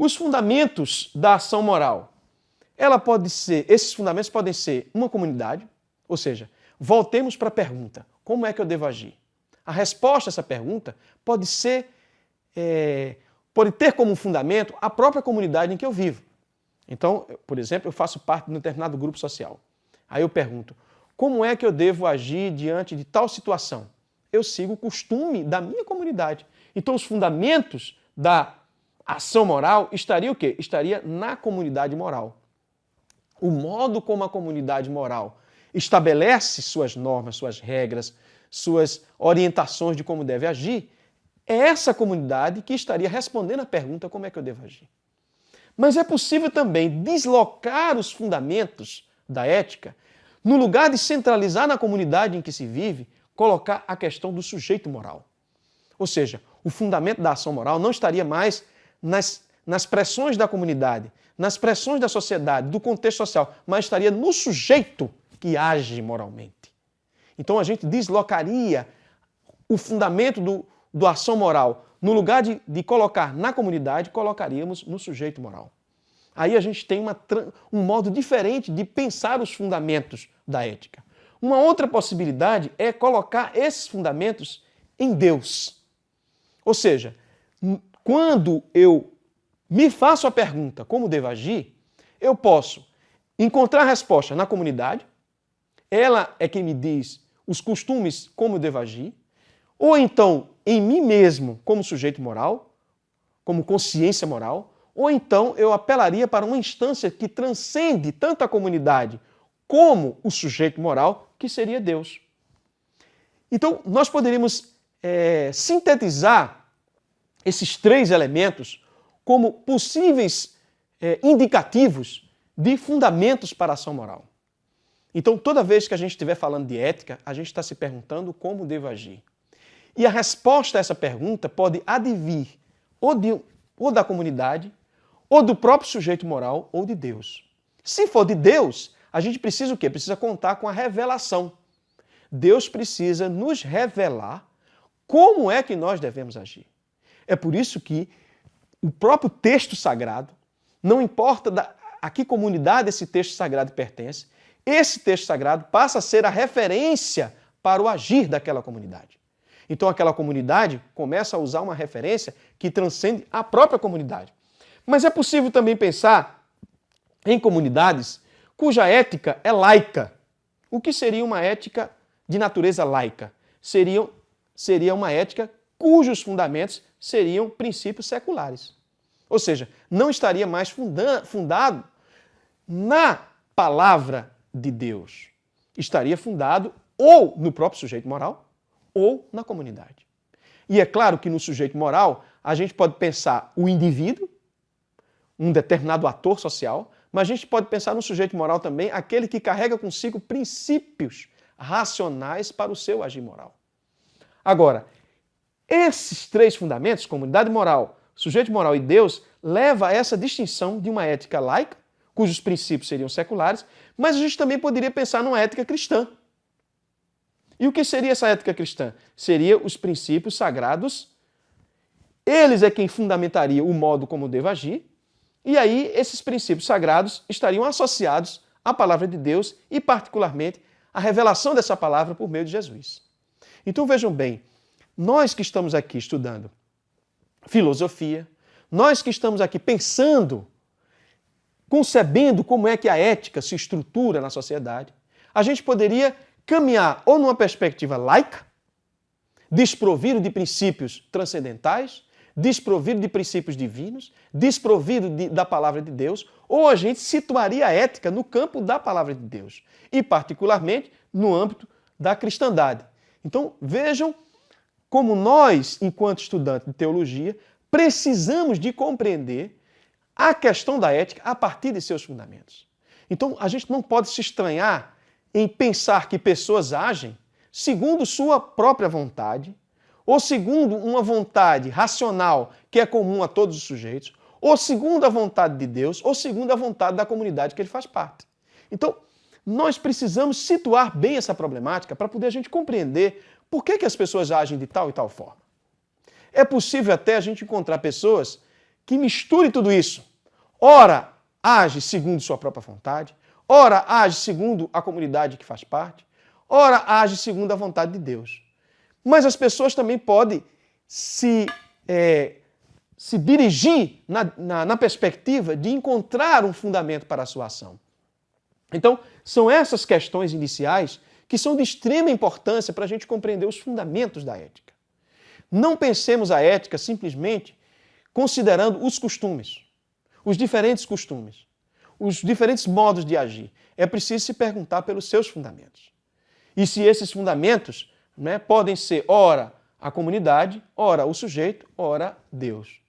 Os fundamentos da ação moral. Esses fundamentos podem ser uma comunidade, ou seja, voltemos para a pergunta, como é que eu devo agir? A resposta a essa pergunta pode ter como fundamento a própria comunidade em que eu vivo. Então, por exemplo, eu faço parte de um determinado grupo social. Aí eu pergunto, como é que eu devo agir diante de tal situação? Eu sigo o costume da minha comunidade. Então, os fundamentos da ação moral estaria o quê? Estaria na comunidade moral. O modo como a comunidade moral estabelece suas normas, suas regras, suas orientações de como deve agir, é essa comunidade que estaria respondendo a pergunta como é que eu devo agir. Mas é possível também deslocar os fundamentos da ética, no lugar de centralizar na comunidade em que se vive, colocar a questão do sujeito moral. Ou seja, o fundamento da ação moral não estaria mais nas pressões da comunidade, nas pressões da sociedade, do contexto social, mas estaria no sujeito que age moralmente. Então a gente deslocaria o fundamento da ação moral, no lugar de colocar na comunidade, colocaríamos no sujeito moral. Aí a gente tem um modo diferente de pensar os fundamentos da ética. Uma outra possibilidade é colocar esses fundamentos em Deus. Ou seja, quando eu me faço a pergunta como devo agir, eu posso encontrar a resposta na comunidade, ela é quem me diz os costumes como eu devo agir, ou então em mim mesmo como sujeito moral, como consciência moral, ou então eu apelaria para uma instância que transcende tanto a comunidade como o sujeito moral, que seria Deus. Então, nós poderíamos sintetizar esses três elementos como possíveis indicativos de fundamentos para a ação moral. Então, toda vez que a gente estiver falando de ética, a gente está se perguntando como devo agir. E a resposta a essa pergunta pode advir ou da comunidade, ou do próprio sujeito moral, ou de Deus. Se for de Deus, a gente precisa o quê? Precisa contar com a revelação. Deus precisa nos revelar como é que nós devemos agir. É por isso que o próprio texto sagrado, não importa a que comunidade esse texto sagrado pertence, esse texto sagrado passa a ser a referência para o agir daquela comunidade. Então aquela comunidade começa a usar uma referência que transcende a própria comunidade. Mas é possível também pensar em comunidades cuja ética é laica. O que seria uma ética de natureza laica? Seria uma ética cujos fundamentos seriam princípios seculares. Ou seja, não estaria mais fundado na palavra de Deus. Estaria fundado ou no próprio sujeito moral ou na comunidade. E é claro que no sujeito moral a gente pode pensar o indivíduo, um determinado ator social, mas a gente pode pensar no sujeito moral também aquele que carrega consigo princípios racionais para o seu agir moral. Agora, esses três fundamentos, comunidade moral, sujeito moral e Deus, leva a essa distinção de uma ética laica, cujos princípios seriam seculares, mas a gente também poderia pensar numa ética cristã. E o que seria essa ética cristã? Seria os princípios sagrados, eles é quem fundamentaria o modo como eu devo agir, e aí esses princípios sagrados estariam associados à palavra de Deus e, particularmente, à revelação dessa palavra por meio de Jesus. Então vejam bem, nós que estamos aqui estudando filosofia, nós que estamos aqui pensando, concebendo como é que a ética se estrutura na sociedade, a gente poderia caminhar ou numa perspectiva laica, desprovido de princípios transcendentais, desprovido de princípios divinos, desprovido da palavra de Deus, ou a gente situaria a ética no campo da palavra de Deus, e particularmente no âmbito da cristandade. Então vejam como nós, enquanto estudantes de teologia, precisamos de compreender a questão da ética a partir de seus fundamentos. Então a gente não pode se estranhar em pensar que pessoas agem segundo sua própria vontade, ou segundo uma vontade racional que é comum a todos os sujeitos, ou segundo a vontade de Deus, ou segundo a vontade da comunidade que ele faz parte. Então, nós precisamos situar bem essa problemática para poder a gente compreender por que as pessoas agem de tal e tal forma. É possível até a gente encontrar pessoas que misture tudo isso. Ora, age segundo sua própria vontade, ora, age segundo a comunidade que faz parte, ora, age segundo a vontade de Deus. Mas as pessoas também podem se dirigir na perspectiva de encontrar um fundamento para a sua ação. Então, são essas questões iniciais que são de extrema importância para a gente compreender os fundamentos da ética. Não pensemos a ética simplesmente considerando os costumes, os diferentes modos de agir. É preciso se perguntar pelos seus fundamentos. E se esses fundamentos podem ser, ora, a comunidade, ora, o sujeito, ora, Deus.